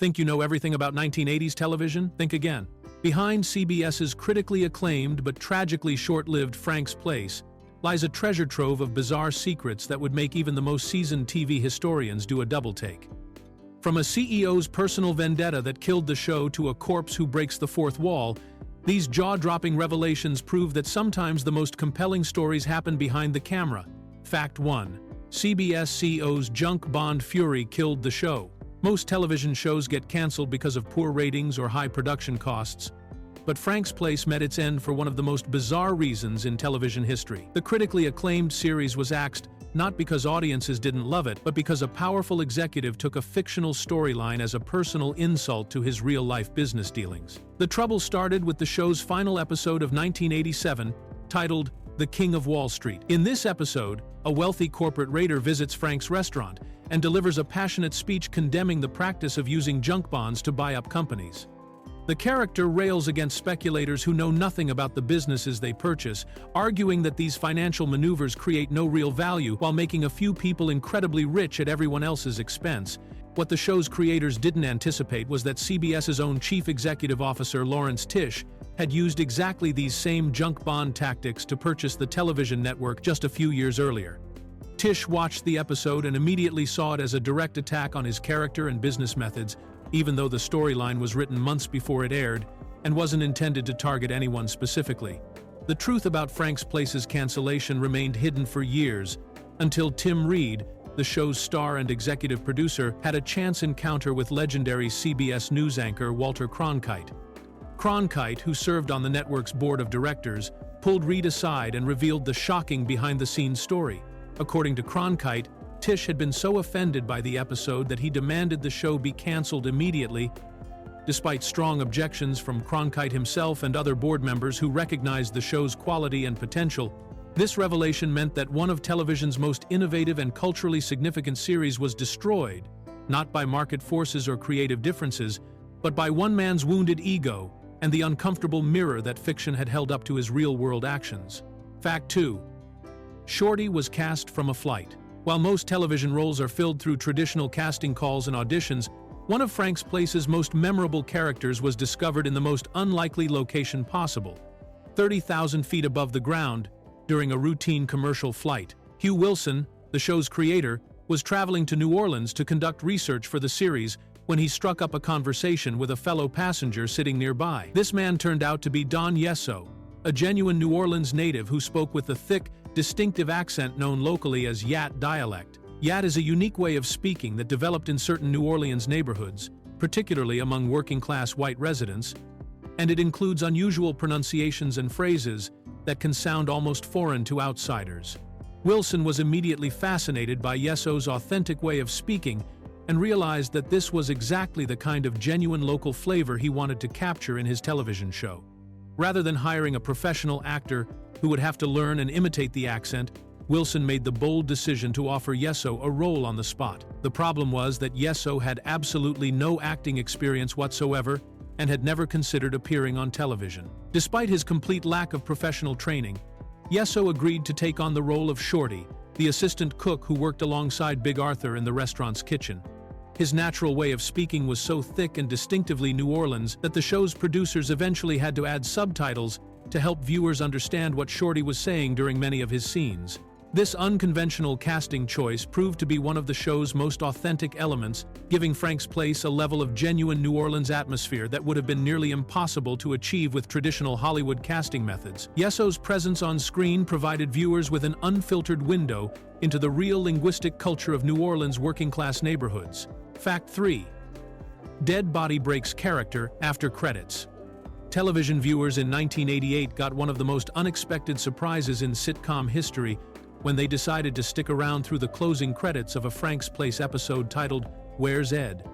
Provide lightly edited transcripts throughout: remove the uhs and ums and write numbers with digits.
Think you know everything about 1980s television? Think again. Behind CBS's critically acclaimed but tragically short-lived Frank's Place lies a treasure trove of bizarre secrets that would make even the most seasoned TV historians do a double-take. From a CEO's personal vendetta that killed the show to a corpse who breaks the fourth wall, these jaw-dropping revelations prove that sometimes the most compelling stories happen behind the camera. Fact 1. CBS CEO's junk bond fury killed the show. Most television shows get cancelled because of poor ratings or high production costs, but Frank's Place met its end for one of the most bizarre reasons in television history. The critically acclaimed series was axed not because audiences didn't love it, but because a powerful executive took a fictional storyline as a personal insult to his real-life business dealings. The trouble started with the show's final episode of 1987, titled The King of Wall Street. In this episode, a wealthy corporate raider visits Frank's restaurant and delivers a passionate speech condemning the practice of using junk bonds to buy up companies. The character rails against speculators who know nothing about the businesses they purchase, arguing that these financial maneuvers create no real value while making a few people incredibly rich at everyone else's expense. What the show's creators didn't anticipate was that CBS's own chief executive officer Lawrence Tisch had used exactly these same junk bond tactics to purchase the television network just a few years earlier. Tisch watched the episode and immediately saw it as a direct attack on his character and business methods, even though the storyline was written months before it aired and wasn't intended to target anyone specifically. The truth about Frank's Place's cancellation remained hidden for years, until Tim Reed, the show's star and executive producer, had a chance encounter with legendary CBS News anchor Walter Cronkite. Cronkite, who served on the network's board of directors, pulled Reed aside and revealed the shocking behind-the-scenes story. According to Cronkite, Tisch had been so offended by the episode that he demanded the show be canceled immediately, despite strong objections from Cronkite himself and other board members who recognized the show's quality and potential. This revelation meant that one of television's most innovative and culturally significant series was destroyed, not by market forces or creative differences, but by one man's wounded ego and the uncomfortable mirror that fiction had held up to his real-world actions. Fact 2. Shorty was cast from a flight. While most television roles are filled through traditional casting calls and auditions, one of Frank's Place's most memorable characters was discovered in the most unlikely location possible, 30,000 feet above the ground, during a routine commercial flight. Hugh Wilson, the show's creator, was traveling to New Orleans to conduct research for the series when he struck up a conversation with a fellow passenger sitting nearby. This man turned out to be Don Yesso, a genuine New Orleans native who spoke with the thick, distinctive accent known locally as Yat dialect. Yat is a unique way of speaking that developed in certain New Orleans neighborhoods, particularly among working-class white residents, and it includes unusual pronunciations and phrases that can sound almost foreign to outsiders. Wilson was immediately fascinated by Yesso's authentic way of speaking and realized that this was exactly the kind of genuine local flavor he wanted to capture in his television show. Rather than hiring a professional actor who would have to learn and imitate the accent, Wilson made the bold decision to offer Yesso a role on the spot. The problem was that Yesso had absolutely no acting experience whatsoever and had never considered appearing on television. Despite his complete lack of professional training, Yesso agreed to take on the role of Shorty, the assistant cook who worked alongside Big Arthur in the restaurant's kitchen. His natural way of speaking was so thick and distinctively New Orleans that the show's producers eventually had to add subtitles to help viewers understand what Shorty was saying during many of his scenes. This unconventional casting choice proved to be one of the show's most authentic elements, giving Frank's Place a level of genuine New Orleans atmosphere that would have been nearly impossible to achieve with traditional Hollywood casting methods. Yesso's presence on screen provided viewers with an unfiltered window into the real linguistic culture of New Orleans' working-class neighborhoods. Fact 3. Dead body breaks character after credits. Television viewers in 1988 got one of the most unexpected surprises in sitcom history when they decided to stick around through the closing credits of a Frank's Place episode titled, Where's Ed?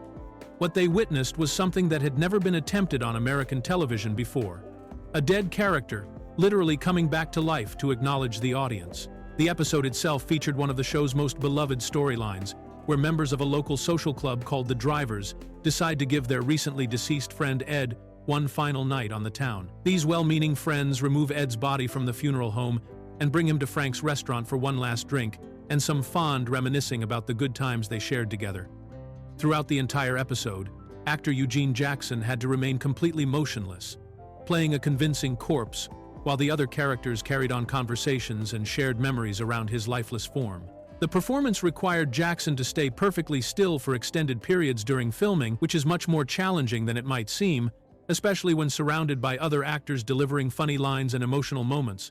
What they witnessed was something that had never been attempted on American television before. A dead character, literally coming back to life to acknowledge the audience. The episode itself featured one of the show's most beloved storylines, where members of a local social club called the Drivers decide to give their recently deceased friend Ed one final night on the town. These well-meaning friends remove Ed's body from the funeral home and bring him to Frank's restaurant for one last drink and some fond reminiscing about the good times they shared together. Throughout the entire episode, Actor Eugene Jackson had to remain completely motionless, playing a convincing corpse, while the other characters carried on conversations and shared memories around his lifeless form. The performance required Jackson to stay perfectly still for extended periods during filming, which is much more challenging than it might seem, especially when surrounded by other actors delivering funny lines and emotional moments.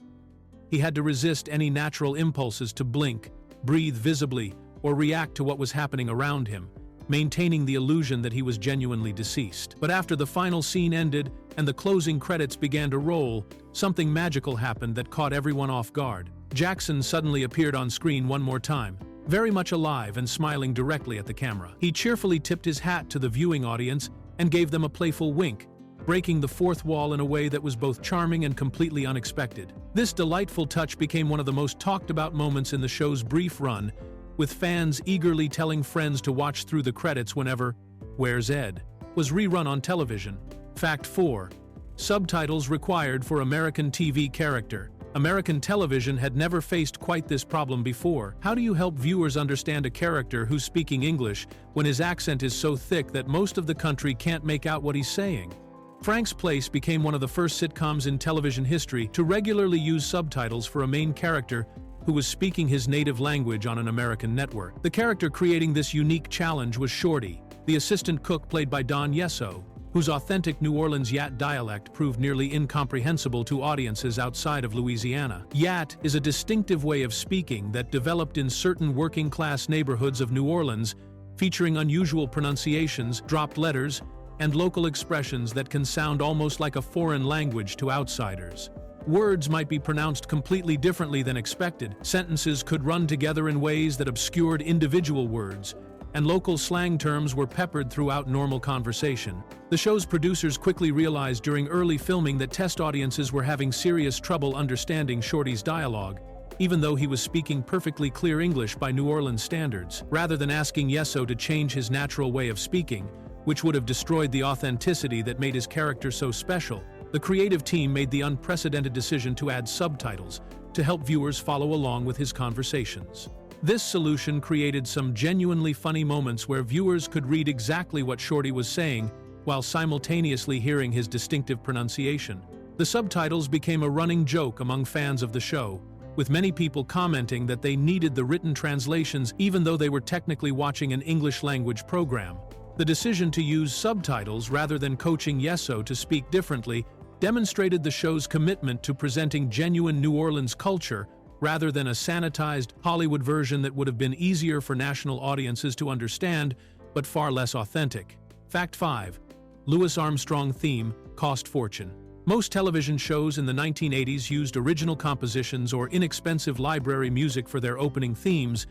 He had to resist any natural impulses to blink, breathe visibly, or react to what was happening around him, maintaining the illusion that he was genuinely deceased. But after the final scene ended and the closing credits began to roll, something magical happened that caught everyone off guard. Jackson suddenly appeared on screen one more time, very much alive and smiling directly at the camera. He cheerfully tipped his hat to the viewing audience and gave them a playful wink, breaking the fourth wall in a way that was both charming and completely unexpected. This delightful touch became one of the most talked about moments in the show's brief run, with fans eagerly telling friends to watch through the credits whenever "Where's Ed?" was rerun on television. Fact 4. Subtitles required for American TV character. American television had never faced quite this problem before. How do you help viewers understand a character who's speaking English when his accent is so thick that most of the country can't make out what he's saying? Frank's Place became one of the first sitcoms in television history to regularly use subtitles for a main character who was speaking his native language on an American network. The character creating this unique challenge was Shorty, the assistant cook played by Don Yesso, whose authentic New Orleans Yat dialect proved nearly incomprehensible to audiences outside of Louisiana. Yat is a distinctive way of speaking that developed in certain working-class neighborhoods of New Orleans, featuring unusual pronunciations, dropped letters, and local expressions that can sound almost like a foreign language to outsiders. Words might be pronounced completely differently than expected, sentences could run together in ways that obscured individual words, and local slang terms were peppered throughout normal conversation. The show's producers quickly realized during early filming that test audiences were having serious trouble understanding Shorty's dialogue, even though he was speaking perfectly clear English by New Orleans standards. Rather than asking Yesso to change his natural way of speaking, which would have destroyed the authenticity that made his character so special, the creative team made the unprecedented decision to add subtitles to help viewers follow along with his conversations. This solution created some genuinely funny moments where viewers could read exactly what Shorty was saying while simultaneously hearing his distinctive pronunciation. The subtitles became a running joke among fans of the show, with many people commenting that they needed the written translations even though they were technically watching an English-language program. The decision to use subtitles rather than coaching Yesso to speak differently demonstrated the show's commitment to presenting genuine New Orleans culture rather than a sanitized Hollywood version that would have been easier for national audiences to understand, but far less authentic. Fact 5. Louis Armstrong theme cost fortune. Most television shows in the 1980s used original compositions or inexpensive library music for their opening themes,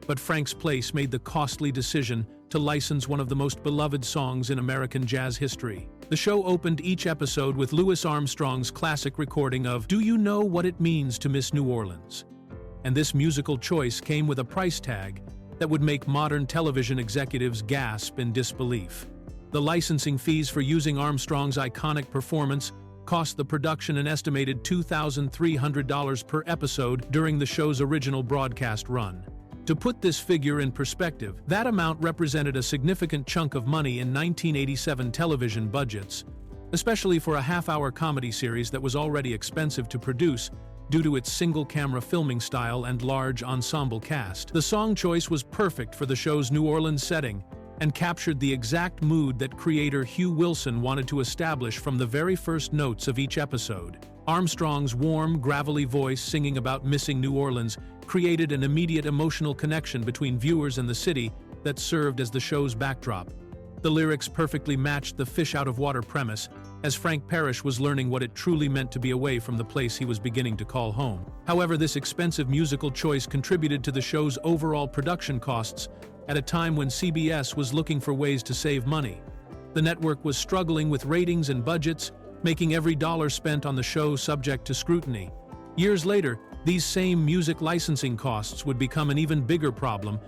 but Frank's Place made the costly decision to license one of the most beloved songs in American jazz history. The show opened each episode with Louis Armstrong's classic recording of "Do You Know What It Means to Miss New Orleans?" And this musical choice came with a price tag that would make modern television executives gasp in disbelief. The licensing fees for using Armstrong's iconic performance cost the production an estimated $2,300 per episode during the show's original broadcast run. To put this figure in perspective, that amount represented a significant chunk of money in 1987 television budgets, especially for a half-hour comedy series that was already expensive to produce due to its single-camera filming style and large ensemble cast. The song choice was perfect for the show's New Orleans setting and captured the exact mood that creator Hugh Wilson wanted to establish from the very first notes of each episode. Armstrong's warm, gravelly voice singing about missing New Orleans created an immediate emotional connection between viewers and the city that served as the show's backdrop. The lyrics perfectly matched the fish-out-of-water premise, as Frank Parrish was learning what it truly meant to be away from the place he was beginning to call home. However, this expensive musical choice contributed to the show's overall production costs at a time when CBS was looking for ways to save money. The network was struggling with ratings and budgets, making every dollar spent on the show subject to scrutiny. Years later, these same music licensing costs would become an even bigger problem,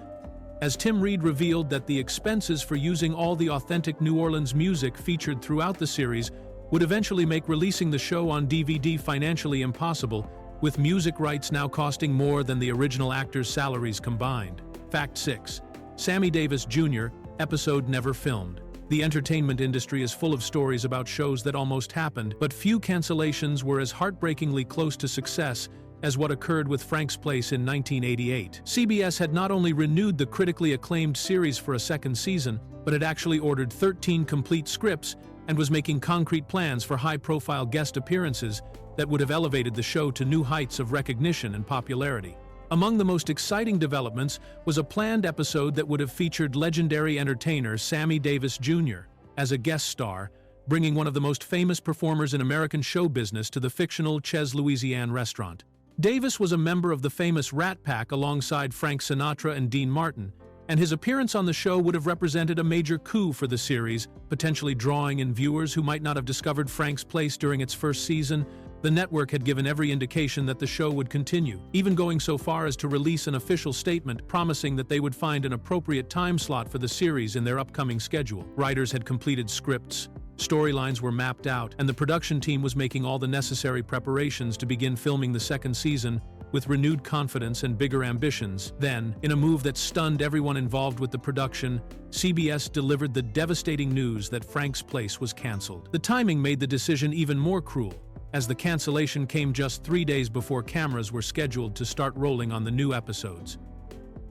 as Tim Reed revealed that the expenses for using all the authentic New Orleans music featured throughout the series would eventually make releasing the show on DVD financially impossible, with music rights now costing more than the original actors' salaries combined. Fact 6. Sammy Davis Jr. episode never filmed. The entertainment industry is full of stories about shows that almost happened, but few cancellations were as heartbreakingly close to success as what occurred with Frank's Place in 1988. CBS had not only renewed the critically acclaimed series for a second season, but had actually ordered 13 complete scripts and was making concrete plans for high-profile guest appearances that would have elevated the show to new heights of recognition and popularity. Among the most exciting developments was a planned episode that would have featured legendary entertainer Sammy Davis Jr. as a guest star, bringing one of the most famous performers in American show business to the fictional Chez Louisiane restaurant. Davis was a member of the famous Rat Pack alongside Frank Sinatra and Dean Martin, and his appearance on the show would have represented a major coup for the series, potentially drawing in viewers who might not have discovered Frank's Place during its first season. The network had given every indication that the show would continue, even going so far as to release an official statement promising that they would find an appropriate time slot for the series in their upcoming schedule. Writers had completed scripts, storylines were mapped out, and the production team was making all the necessary preparations to begin filming the second season with renewed confidence and bigger ambitions. Then, in a move that stunned everyone involved with the production, CBS delivered the devastating news that Frank's Place was canceled. The timing made the decision even more cruel, as the cancellation came just 3 days before cameras were scheduled to start rolling on the new episodes.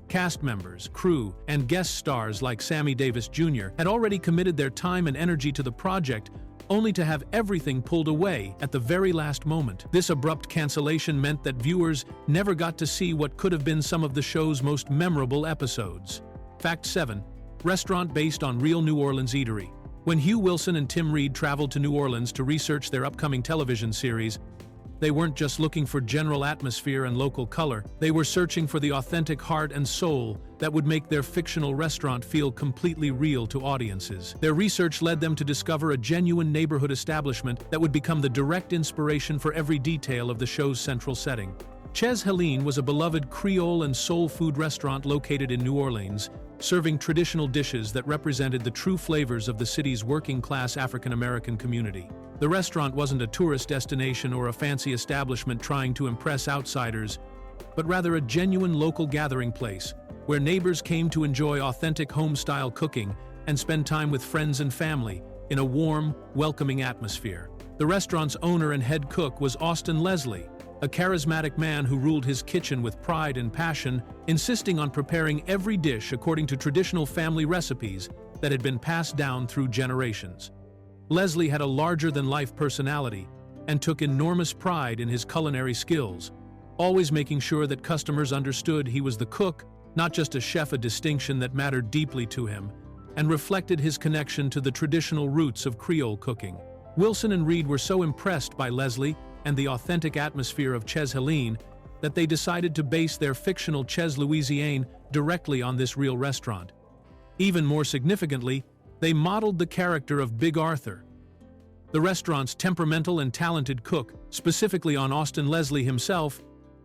Cast members, crew, and guest stars like Sammy Davis Jr. had already committed their time and energy to the project, only to have everything pulled away at the very last moment. This abrupt cancellation meant that viewers never got to see what could have been some of the show's most memorable episodes. Fact 7. Restaurant based on real New Orleans eatery. When Hugh Wilson and Tim Reed traveled to New Orleans to research their upcoming television series, they weren't just looking for general atmosphere and local color, they were searching for the authentic heart and soul that would make their fictional restaurant feel completely real to audiences. Their research led them to discover a genuine neighborhood establishment that would become the direct inspiration for every detail of the show's central setting. Chez Helene was a beloved Creole and soul food restaurant located in New Orleans, serving traditional dishes that represented the true flavors of the city's working-class African-American community. The restaurant wasn't a tourist destination or a fancy establishment trying to impress outsiders, but rather a genuine local gathering place where neighbors came to enjoy authentic home-style cooking and spend time with friends and family in a warm, welcoming atmosphere. The restaurant's owner and head cook was Austin Leslie, a charismatic man who ruled his kitchen with pride and passion, insisting on preparing every dish according to traditional family recipes that had been passed down through generations. Leslie had a larger-than-life personality and took enormous pride in his culinary skills, always making sure that customers understood he was the cook, not just a chef, a distinction that mattered deeply to him and reflected his connection to the traditional roots of Creole cooking. Wilson and Reed were so impressed by Leslie and the authentic atmosphere of Chez Helene that they decided to base their fictional Chez Louisiane directly on this real restaurant. Even more significantly, they modeled the character of Big Arthur, the restaurant's temperamental and talented cook, specifically on Austin Leslie himself,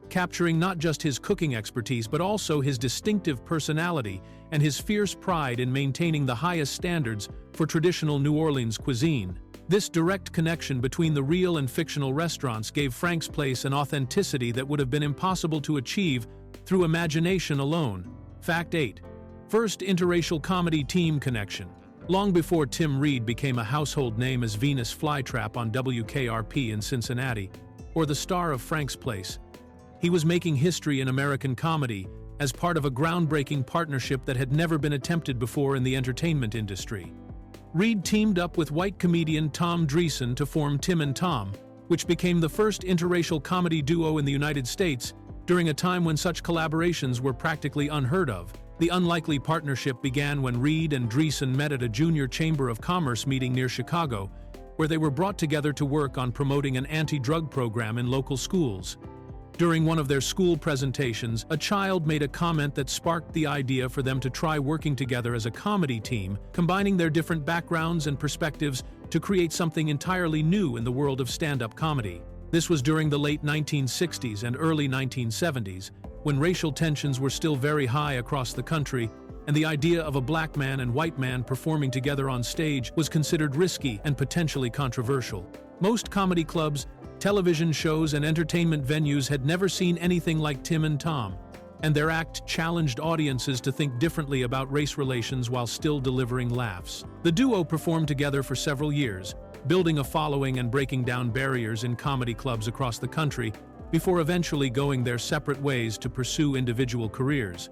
capturing not just his cooking expertise but also his distinctive personality and his fierce pride in maintaining the highest standards for traditional New Orleans cuisine. This direct connection between the real and fictional restaurants gave Frank's Place an authenticity that would have been impossible to achieve through imagination alone. Fact 8. First interracial comedy team connection. Long before Tim Reed became a household name as Venus Flytrap on WKRP in Cincinnati, or the star of Frank's Place, he was making history in American comedy as part of a groundbreaking partnership that had never been attempted before in the entertainment industry. Reed teamed up with white comedian Tom Dreesen to form Tim and Tom, which became the first interracial comedy duo in the United States during a time when such collaborations were practically unheard of. The unlikely partnership began when Reed and Dreesen met at a junior Chamber of Commerce meeting near Chicago, where they were brought together to work on promoting an anti-drug program in local schools. During one of their school presentations, a child made a comment that sparked the idea for them to try working together as a comedy team, combining their different backgrounds and perspectives to create something entirely new in the world of stand-up comedy. This was during the late 1960s and early 1970s, when racial tensions were still very high across the country, and the idea of a black man and white man performing together on stage was considered risky and potentially controversial. Most comedy clubs, television shows, and entertainment venues had never seen anything like Tim and Tom. and their act challenged audiences to think differently about race relations while still delivering laughs. The duo performed together for several years, building a following and breaking down barriers in comedy clubs across the country, before eventually going their separate ways to pursue individual careers.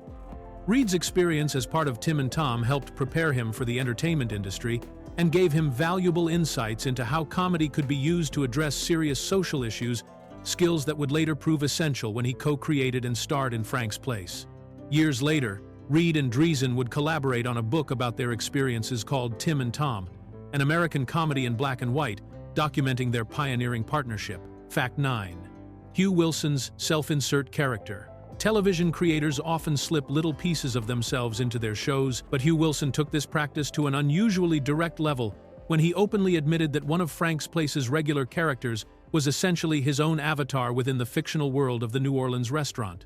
Reed's experience as part of Tim and Tom helped prepare him for the entertainment industry and gave him valuable insights into how comedy could be used to address serious social issues, skills that would later prove essential when he co-created and starred in Frank's Place. Years later, Reed and Dreesen would collaborate on a book about their experiences called Tim and Tom, an American comedy in black and white, documenting their pioneering partnership. Fact 9. Hugh Wilson's self-insert character. Television creators often slip little pieces of themselves into their shows, but Hugh Wilson took this practice to an unusually direct level when he openly admitted that one of Frank's Place's regular characters was essentially his own avatar within the fictional world of the New Orleans restaurant.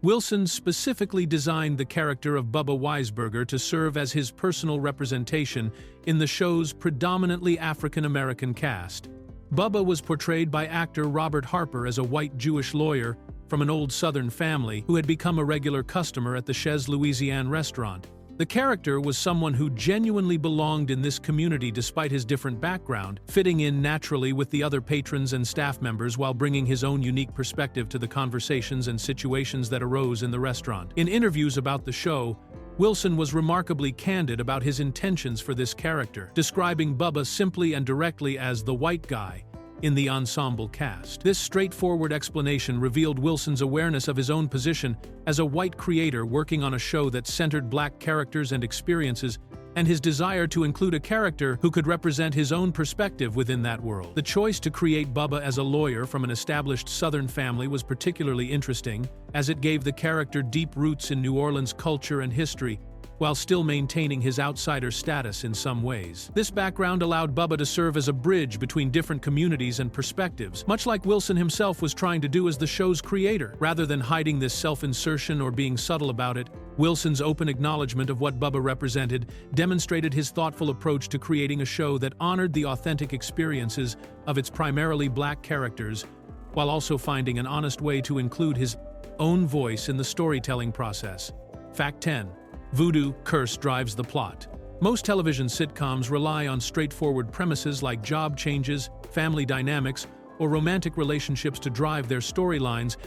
Wilson specifically designed the character of Bubba Weisberger to serve as his personal representation in the show's predominantly African-American cast. Bubba was portrayed by actor Robert Harper as a white Jewish lawyer from an old Southern family who had become a regular customer at the Chez Louisiane restaurant. The character was someone who genuinely belonged in this community despite his different background, fitting in naturally with the other patrons and staff members while bringing his own unique perspective to the conversations and situations that arose in the restaurant. In interviews about the show, Wilson was remarkably candid about his intentions for this character, describing Bubba simply and directly as the white guy in the ensemble cast. This straightforward explanation revealed Wilson's awareness of his own position as a white creator working on a show that centered black characters and experiences, and his desire to include a character who could represent his own perspective within that world. The choice to create Bubba as a lawyer from an established Southern family was particularly interesting, as it gave the character deep roots in New Orleans culture and history, while still maintaining his outsider status in some ways. This background allowed Bubba to serve as a bridge between different communities and perspectives, much like Wilson himself was trying to do as the show's creator. Rather than hiding this self-insertion or being subtle about it, Wilson's open acknowledgement of what Bubba represented demonstrated his thoughtful approach to creating a show that honored the authentic experiences of its primarily black characters, while also finding an honest way to include his own voice in the storytelling process. Fact 10. Voodoo curse drives the plot. Most television sitcoms rely on straightforward premises like job changes, family dynamics, or romantic relationships to drive their storylines,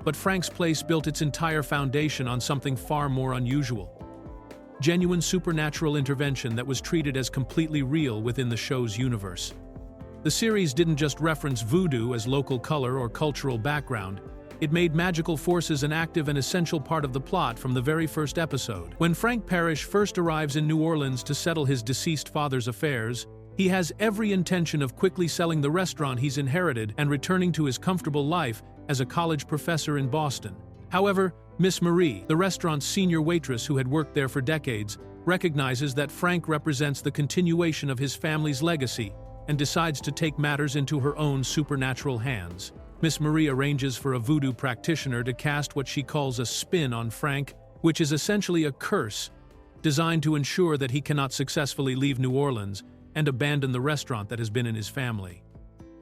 but Frank's Place built its entire foundation on something far more unusual. Genuine supernatural intervention that was treated as completely real within the show's universe. The series didn't just reference voodoo as local color or cultural background, it made magical forces an active and essential part of the plot from the very first episode. When Frank Parrish first arrives in New Orleans to settle his deceased father's affairs, he has every intention of quickly selling the restaurant he's inherited and returning to his comfortable life as a college professor in Boston. However, Miss Marie, the restaurant's senior waitress who had worked there for decades, recognizes that Frank represents the continuation of his family's legacy and decides to take matters into her own supernatural hands. Miss Marie arranges for a voodoo practitioner to cast what she calls a spin on Frank, which is essentially a curse, designed to ensure that he cannot successfully leave New Orleans and abandon the restaurant that has been in his family.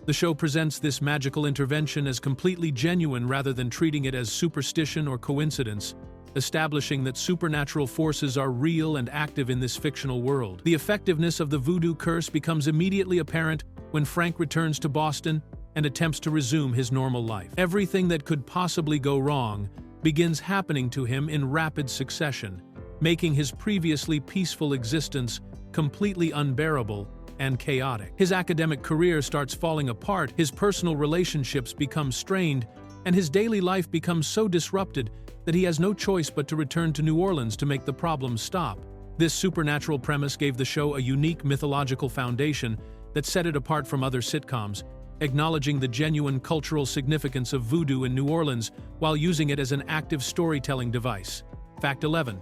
The show presents this magical intervention as completely genuine rather than treating it as superstition or coincidence, establishing that supernatural forces are real and active in this fictional world. The effectiveness of the voodoo curse becomes immediately apparent when Frank returns to Boston and attempts to resume his normal life. Everything that could possibly go wrong begins happening to him in rapid succession, making his previously peaceful existence completely unbearable and chaotic. His academic career starts falling apart, his personal relationships become strained, and his daily life becomes so disrupted that he has no choice but to return to New Orleans to make the problems stop. This supernatural premise gave the show a unique mythological foundation that set it apart from other sitcoms, acknowledging the genuine cultural significance of voodoo in New Orleans while using it as an active storytelling device. Fact 11.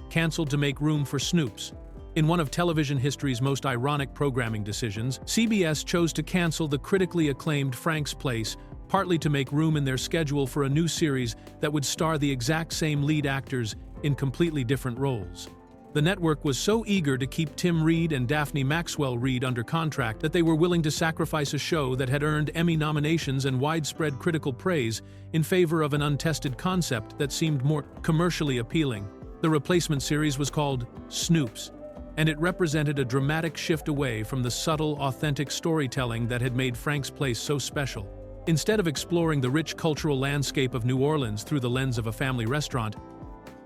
Canceled to make room for Snoops. In one of television history's most ironic programming decisions, CBS chose to cancel the critically acclaimed Frank's Place, partly to make room in their schedule for a new series that would star the exact same lead actors in completely different roles. The network was so eager to keep Tim Reed and Daphne Maxwell Reid under contract that they were willing to sacrifice a show that had earned Emmy nominations and widespread critical praise in favor of an untested concept that seemed more commercially appealing. The replacement series was called Snoops, and it represented a dramatic shift away from the subtle, authentic storytelling that had made Frank's Place so special. Instead of exploring the rich cultural landscape of New Orleans through the lens of a family restaurant,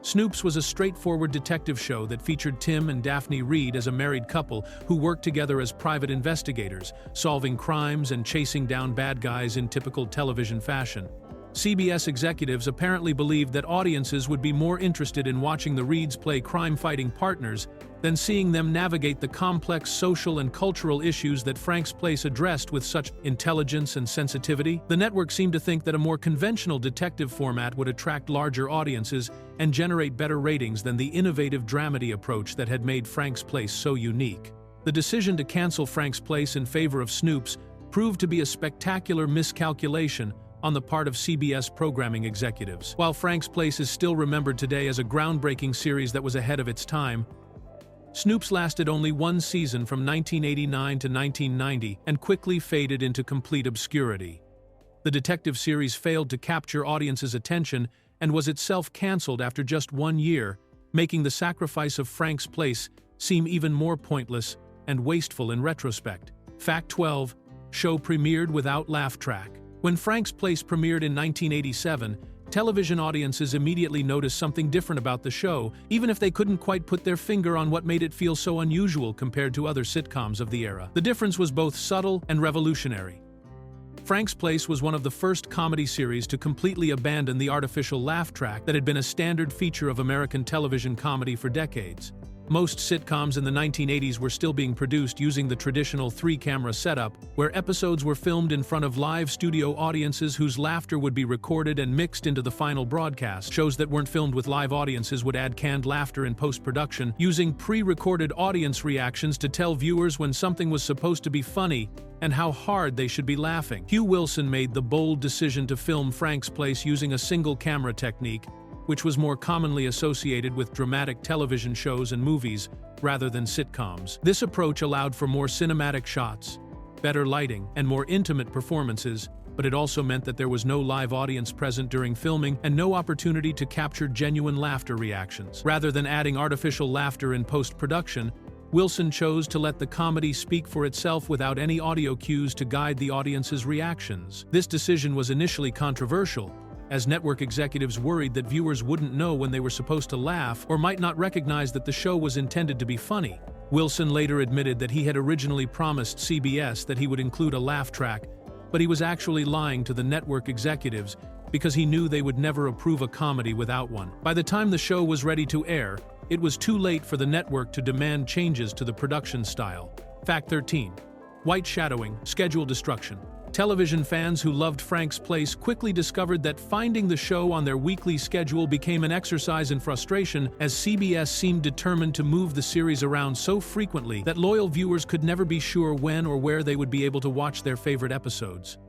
Snoops was a straightforward detective show that featured Tim and Daphne Reid as a married couple who worked together as private investigators, solving crimes and chasing down bad guys in typical television fashion. CBS executives apparently believed that audiences would be more interested in watching the Reids play crime-fighting partners than seeing them navigate the complex social and cultural issues that Frank's Place addressed with such intelligence and sensitivity. The network seemed to think that a more conventional detective format would attract larger audiences and generate better ratings than the innovative dramedy approach that had made Frank's Place so unique. The decision to cancel Frank's Place in favor of Snoops proved to be a spectacular miscalculation on the part of CBS programming executives. While Frank's Place is still remembered today as a groundbreaking series that was ahead of its time, Snoops lasted only one season from 1989 to 1990 and quickly faded into complete obscurity. The detective series failed to capture audiences' attention and was itself canceled after just 1 year, making the sacrifice of Frank's Place seem even more pointless and wasteful in retrospect. Fact 12. Show premiered without laugh track. When Frank's Place premiered in 1987, television audiences immediately noticed something different about the show, even if they couldn't quite put their finger on what made it feel so unusual compared to other sitcoms of the era. The difference was both subtle and revolutionary. Frank's Place was one of the first comedy series to completely abandon the artificial laugh track that had been a standard feature of American television comedy for decades. Most sitcoms in the 1980s were still being produced using the traditional 3-camera setup, where episodes were filmed in front of live studio audiences whose laughter would be recorded and mixed into the final broadcast. Shows that weren't filmed with live audiences would add canned laughter in post-production, using pre-recorded audience reactions to tell viewers when something was supposed to be funny and how hard they should be laughing. Hugh Wilson made the bold decision to film Frank's Place using a single-camera technique, which was more commonly associated with dramatic television shows and movies rather than sitcoms. This approach allowed for more cinematic shots, better lighting, and more intimate performances, but it also meant that there was no live audience present during filming and no opportunity to capture genuine laughter reactions. Rather than adding artificial laughter in post-production, Wilson chose to let the comedy speak for itself without any audio cues to guide the audience's reactions. This decision was initially controversial, as network executives worried that viewers wouldn't know when they were supposed to laugh or might not recognize that the show was intended to be funny. Wilson later admitted that he had originally promised CBS that he would include a laugh track, but he was actually lying to the network executives because he knew they would never approve a comedy without one. By the time the show was ready to air, it was too late for the network to demand changes to the production style. Fact 13. White shadowing, schedule destruction. Television fans who loved Frank's Place quickly discovered that finding the show on their weekly schedule became an exercise in frustration, as CBS seemed determined to move the series around so frequently that loyal viewers could never be sure when or where they would be able to watch their favorite episodes.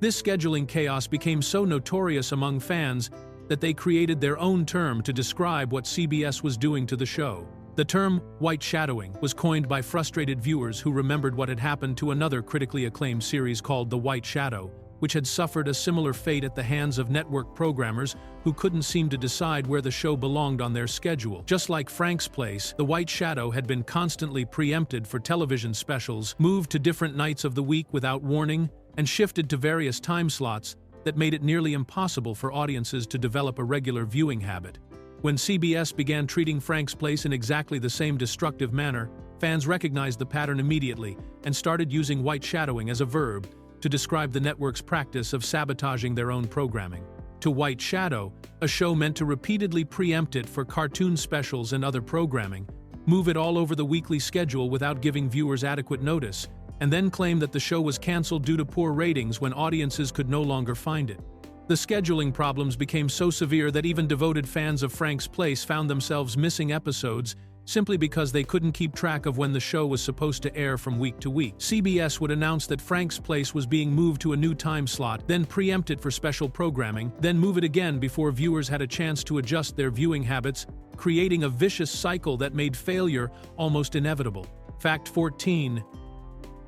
This scheduling chaos became so notorious among fans that they created their own term to describe what CBS was doing to the show. The term white shadowing was coined by frustrated viewers who remembered what had happened to another critically acclaimed series called The White Shadow, which had suffered a similar fate at the hands of network programmers who couldn't seem to decide where the show belonged on their schedule. Just like Frank's Place, The White Shadow had been constantly preempted for television specials, moved to different nights of the week without warning, and shifted to various time slots that made it nearly impossible for audiences to develop a regular viewing habit. When CBS began treating Frank's Place in exactly the same destructive manner, fans recognized the pattern immediately and started using white shadowing as a verb to describe the network's practice of sabotaging their own programming. To white shadow, a show meant to repeatedly preempt it for cartoon specials and other programming, move it all over the weekly schedule without giving viewers adequate notice, and then claim that the show was canceled due to poor ratings when audiences could no longer find it. The scheduling problems became so severe that even devoted fans of Frank's Place found themselves missing episodes simply because they couldn't keep track of when the show was supposed to air from week to week. CBS would announce that Frank's Place was being moved to a new time slot, then preempt it for special programming, then move it again before viewers had a chance to adjust their viewing habits, creating a vicious cycle that made failure almost inevitable. Fact 14.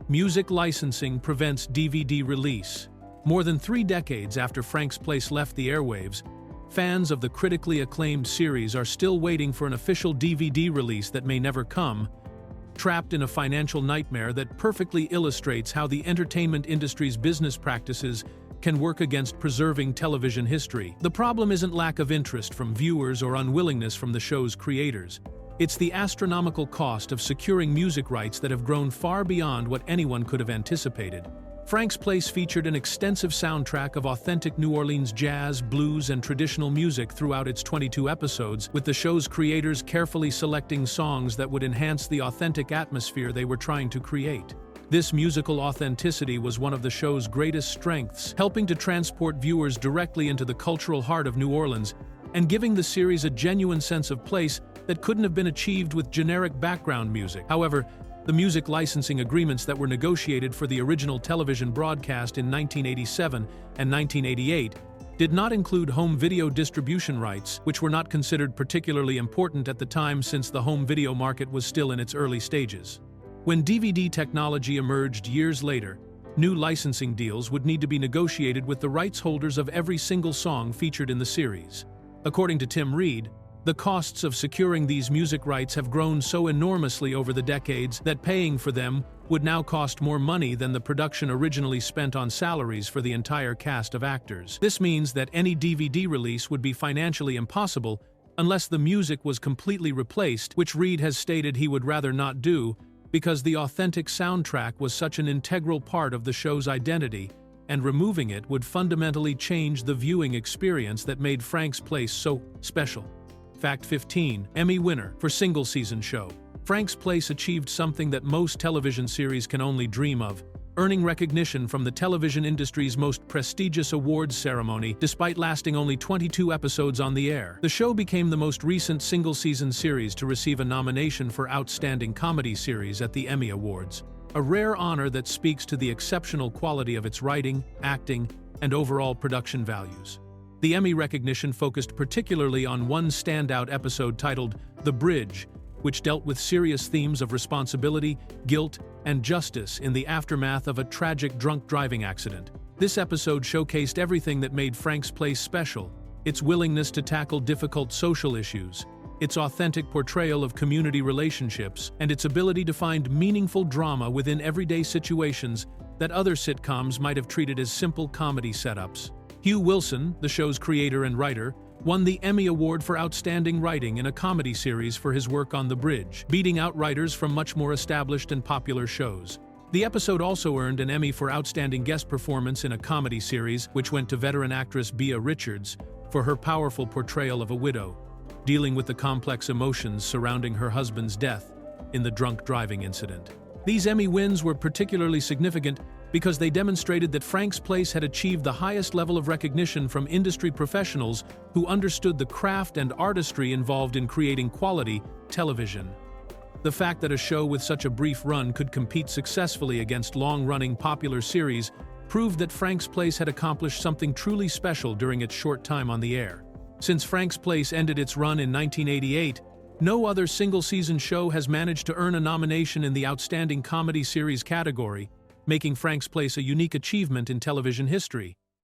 Music licensing prevents DVD release. More than 3 decades after Frank's Place left the airwaves, fans of the critically acclaimed series are still waiting for an official DVD release that may never come, trapped in a financial nightmare that perfectly illustrates how the entertainment industry's business practices can work against preserving television history. The problem isn't lack of interest from viewers or unwillingness from the show's creators. It's the astronomical cost of securing music rights that have grown far beyond what anyone could have anticipated. Frank's Place featured an extensive soundtrack of authentic New Orleans jazz, blues, and traditional music throughout its 22 episodes, with the show's creators carefully selecting songs that would enhance the authentic atmosphere they were trying to create. This musical authenticity was one of the show's greatest strengths, helping to transport viewers directly into the cultural heart of New Orleans and giving the series a genuine sense of place that couldn't have been achieved with generic background music. However, the music licensing agreements that were negotiated for the original television broadcast in 1987 and 1988 did not include home video distribution rights, which were not considered particularly important at the time since the home video market was still in its early stages. When DVD technology emerged years later, new licensing deals would need to be negotiated with the rights holders of every single song featured in the series. According to Tim Reed, the costs of securing these music rights have grown so enormously over the decades that paying for them would now cost more money than the production originally spent on salaries for the entire cast of actors. This means that any DVD release would be financially impossible unless the music was completely replaced, which Reed has stated he would rather not do because the authentic soundtrack was such an integral part of the show's identity, and removing it would fundamentally change the viewing experience that made Frank's Place so special. Fact 15. Emmy winner for single-season show. Frank's Place achieved something that most television series can only dream of, earning recognition from the television industry's most prestigious awards ceremony despite lasting only 22 episodes on the air. The show became the most recent single-season series to receive a nomination for Outstanding Comedy Series at the Emmy Awards, a rare honor that speaks to the exceptional quality of its writing, acting, and overall production values. The Emmy recognition focused particularly on one standout episode titled The Bridge, which dealt with serious themes of responsibility, guilt, and justice in the aftermath of a tragic drunk driving accident. This episode showcased everything that made Frank's Place special: its willingness to tackle difficult social issues, its authentic portrayal of community relationships, and its ability to find meaningful drama within everyday situations that other sitcoms might have treated as simple comedy setups. Hugh Wilson, the show's creator and writer, won the Emmy Award for Outstanding Writing in a Comedy Series for his work on The Bridge, beating out writers from much more established and popular shows. The episode also earned an Emmy for Outstanding Guest Performance in a Comedy Series, which went to veteran actress Bea Richards for her powerful portrayal of a widow, dealing with the complex emotions surrounding her husband's death in the drunk driving incident. These Emmy wins were particularly significant because they demonstrated that Frank's Place had achieved the highest level of recognition from industry professionals who understood the craft and artistry involved in creating quality television. The fact that a show with such a brief run could compete successfully against long-running popular series proved that Frank's Place had accomplished something truly special during its short time on the air. Since Frank's Place ended its run in 1988, no other single-season show has managed to earn a nomination in the Outstanding Comedy Series category, making Frank's Place a unique achievement in television history.